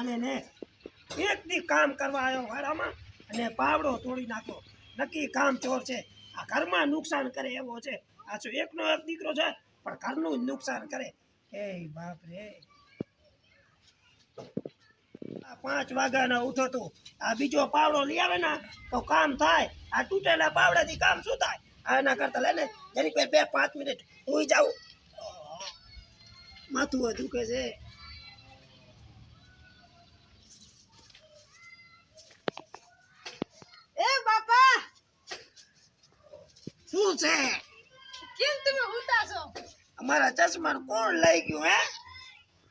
હાલે ને એક દી કામ કરવા આવ્યો વાડામાં અને પાવડો તોડી નાખ્યો. નક્કી કામ ચોર છે. આ ઘરમાં નુકસાન કરે એવો છે. આ શું એકનો એક દીકરો છે પણ ઘરનું જ નુકસાન કરે. એ બાપ રે, આ 5 વાગ્યાનો ઉઠો તો આ બીજો પાવડો લઈ આવે ને તો કામ થાય. આ તૂટેલા પાવડાથી કામ શું થાય? આના કરતા લઈને જરી કોઈ 2-5 મિનિટ હું જાઉં. માથું દુખે છે. એ બાપા, શું છે? કેમ તમે ઉતા છો? અમારા ચશ્મા કોણ લઈ ગયું? હે,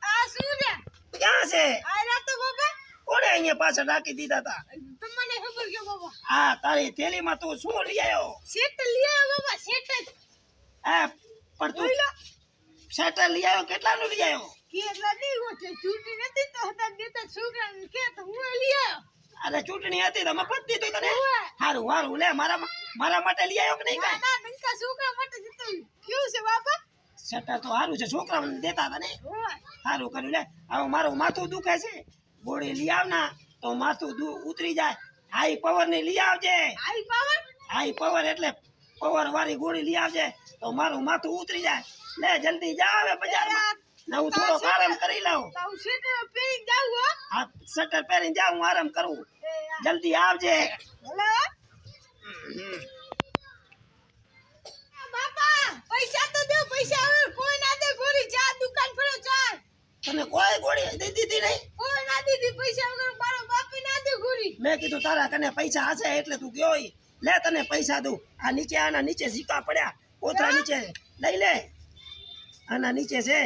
આ શું રે? ક્યાં છે? આ રાતો બાપા કોણે અહીંયા પાછળ રાખી દીધા હતા? તમને ખબર કે બાપા? હા, તારી થેલીમાં તું શું લઈ આવ્યો? સેટ લઈ આવ્યો બાપા, સેટ. હા, પણ તું શેટર લઈ આવ્યો? કેટલાનું લઈ આવ્યો? કેટલા દી ગોઠે છૂટી નથી તો હતા દેતા છોકરાને કે તો હું લઈ આવ્યો. અરે ચૂંટણી હતી તો મફત દીધું તને. હારું હારું લે, મારા માટે લઈ આવ્યો કે નહીં? ના ના, નંકા છોકરા માટે જતો કેવું છે બાપા? શેટર તો હારું છે, છોકરાઓને દેતા હતા ને. સારું કર્યું લે. હવે મારું માથું દુખે છે, ગોળી લઈ આવ ના તો માથું ઉતરી જાય. હાઈ પાવર ની લઈ આવજે. આઈ પાવર? હાઈ પાવર એટલે પાવર વાળી ગોળી લઈ આવજે તો મારું માથું ઉતરી જાય. લે જલ્દી જા હવે બજારમાં. ને હું થોડો આરામ કરી લઉં. તો સેટ પહેરી જાવ હો. આ શટર પહેરીને જા, હું આરામ કરું. જલ્દી આવજે. હેલો બાપા, પૈસા તો દે. પૈસા હવે કોઈ ના દે. ગોળી ચા દુકાન પર ચાલ. તને કોઈ ગોળી દીધી નહીં? કોઈ ના દીધી. પૈસા વગર મારો બાપી ના દે ગોળી. મેં કીધું તારા કને પૈસા હશે એટલે તું ગયો ઈ. લે તને પૈસા દઉં. આ નીચે, આના નીચે સિક્કા પડ્યા. કોથળા નીચે લઈ લે. આના નીચે છે.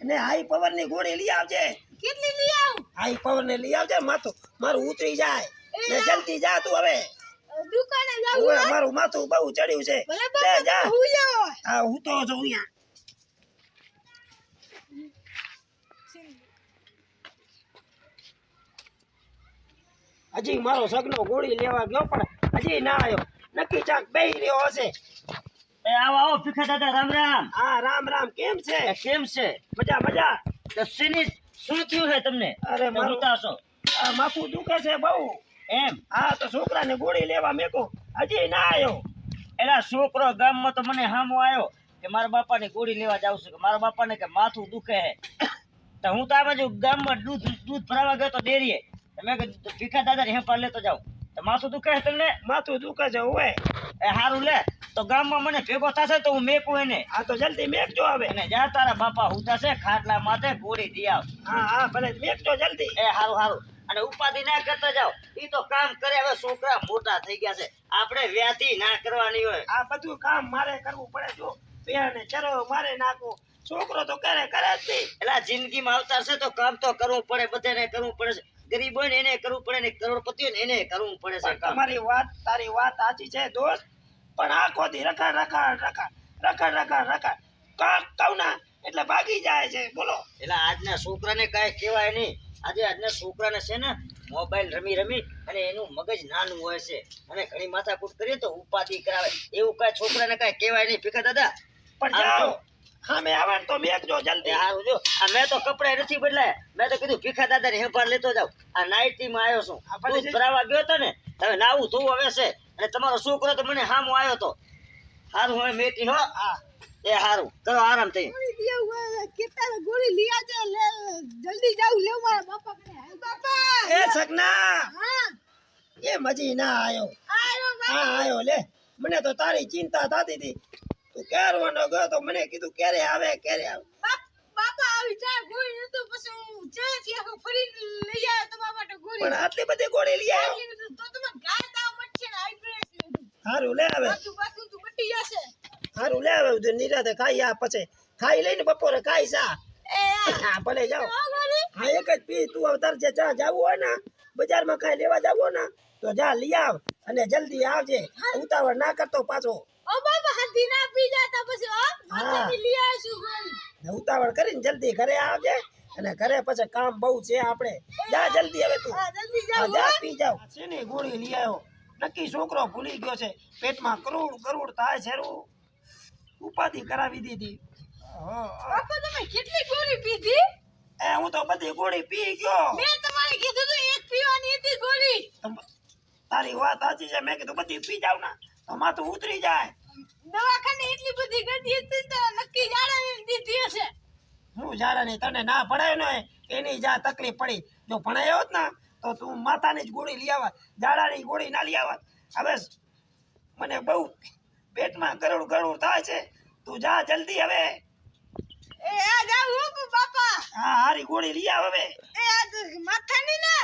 અને હાઈ પાવર ની ગોળી લઈ આવજે. કેટલી લઈ આવ? હાઈ પાવર ને લઈ આવજે. મારું ઉતરી જાય. ને જલ્દી જા તું હવે. દુકાને જાવ. ઓય મારું માથું બહુ ચડ્યું છે. ભલે લે બાપા જા. હું જાવ. હા, હું તો છું અહીંયા. હજી મારો સગનો ગોળી લેવા ગયો પણ હજી ના આવ્યો. નક્કી ચાક બેહી રહ્યો હશે. એ આવો આવો ભીખા દાદા, રામ રામ. હા, રામ રામ. કેમ છે? કેમ છે? મજા મજા. તો શેની શું થયું છે તમને? અરે મારું ઉતાસો આ માથું દુખે છે બહુ. એમ? હા, તો છોકરાને ગોળી લેવા મેકો હજી ના આવ્યો. એલા છોકરો ગામમાં તો મને હામો આવ્યો કે મારા બાપાને ગોળી લેવા જાવ છું, કે મારા બાપાને કે માથું દુખે છે. તો હું તો આ બાજુ ગામમાં દૂધ ભરાવા ગયો તો ડેરીએ. મેં કીધું ભીખા દાદા હેપા લેતો જાવ. તો માથું દુખે છે તમને? માથું દુખે છે. હોય એ સારું લે, તો ગામમાં મને ભેગો થશે તો હું મેકું એને. આ તો જલ્દી મેકજો હવે. અને જા તારા બાપા હુતા છે ખાટલા માથે, ગોળી દી આવ. હા હા, ભલે મેકજો જલ્દી. એ હારું હારું. અને ઉપાધિ ના કરતા જાવ. ઈ તો કામ કરે. હવે છોકરા મોટા થઈ ગયા છે, આપણે વ્યાતી ના કરવાની હોય. આ બધું કામ મારે કરવું પડે. જો પેને ચરો મારે નાખવું. છોકરો તો કરે જ નહીં. એટલે જિંદગીમાં અવતાર છે તો કામ તો કરવું પડે, બધાને કરવું પડે છે. ગરીબ હોય ને એને કરવું પડે, ને કરોડપતિ હોય ને એને કરવું પડે છે કામ. તારી વાત સાચી છે દોસ્ત, પણ આખો દી રખડ કાક કહું ના એટલે ભાગી જાય છે. બોલો. એટલે આજના છોકરાને કાંઈ કહેવાય નહીં. આજના છોકરાને છે ને મોબાઈલ રમી અને એનું મગજ નાનું હોય છે, અને ઘણી માથાકૂટ કરીએ તો ઉપાધિ કરાવે. એવું કાંઈ છોકરાને કાંઈ કહેવાય નહીં ભીખા દાદા. પણ જાઓ હા, મેં આવે તો મેકજો જલ્દી. સારું જો. મેં તો કપડા નથી બદલાયા. મેં તો કીધું ભીખા દાદાને હેપાર લેતો જાવ. આ નાઇટીમાં આવ્યો છું. દૂધ ભરાવા ગયો હતો ને, હવે નાવું ધોવું હવે છે. અને તમારો છોકરો તો મને હામો આવ્યો હતો. સારું હવે મેટી હો. હા, એ સારું કરો, આરામ થઈ. કેટલા ગોળી લઈ આવજે. જલ્દી જાવ લેવ મારા બાપા કરે. બાપા એ સગના હા એ મજી ના આવ્યો. આયો હા આવ્યો. લે, મને તો તારી ચિંતા થતી હતી. તું ક્યારવાનો ગયો તો મને કીધું ક્યારે આવે. બાપા આવી ચા ગોળી નતો. પછી હું ચા થી આખો ફરી લઈ આવ્યો તમારા માટે ગોળી. પણ આટલી બધી ગોળી લઈ આવ્યો. તો તમે ગાય તાવ મટશે ને હાઈબ્રેડ. સારું લે હવે. બાકી તો મટી જશે. સારું લે હવે. નિરાતે ખાઈ આ પછી ખાઈ લઈને બપોરે ખાઈ સા. એ હા ભલે જાઓ. આ ગોળી હા, એક જ પી. તું અવતાર જે ચા જાવું હોય ને, બજારમાં કાંઈ લેવા જાવું ને તો જા લઈ આવ અને જલ્દી આવજે. ઉતાવળ ના કરતો પાછો. ઓ બાપા હાથી ના પી જાતા પછી હા. હાથી લઈ આવીશું ગોળી. ને ઉતાવળ કરીને જલ્દી ઘરે આવજે. અને ઘરે પછી કામ બહુ છે આપણે. જા જલ્દી હવે તું. હા જલ્દી હા, જાવ. જા પી જાવ. શેની ગોળી લઈ આવ્યો? નક્કી છોકરો ભૂલી ગયો છે. પેટમાં કરોડ થાય છે. ઉપાધિ કરાવી દીધી. બાપા તમે કેટલી ગોળી પીધી? હું તો બધી ગોળી પી ગયો. મેં તમારી તારી વાત સાચી છે. મેં કીધું બધી પી જાવ ને તો માથું ઉતરી જાય. દવાખાને એટલી બધી ગદી હતી તો નક્કી જાણે દીધી હશે. હું જાણે તને ના ભણાય ને એની જા તકલીફ પડી. જો ભણાયો હોત ને તો તું માથાની જ ગોળી લઈ આવત, ઝાડાની ગોળી ના લઈ આવત. હવે મને બહુ પેટમાં ગરુડ ગરુડ થાય છે. તું જા જલ્દી હવે. એ આ જાવ બાપા. હા હારી ગોળી લઈ આવ હવે. એ આ માથાની ને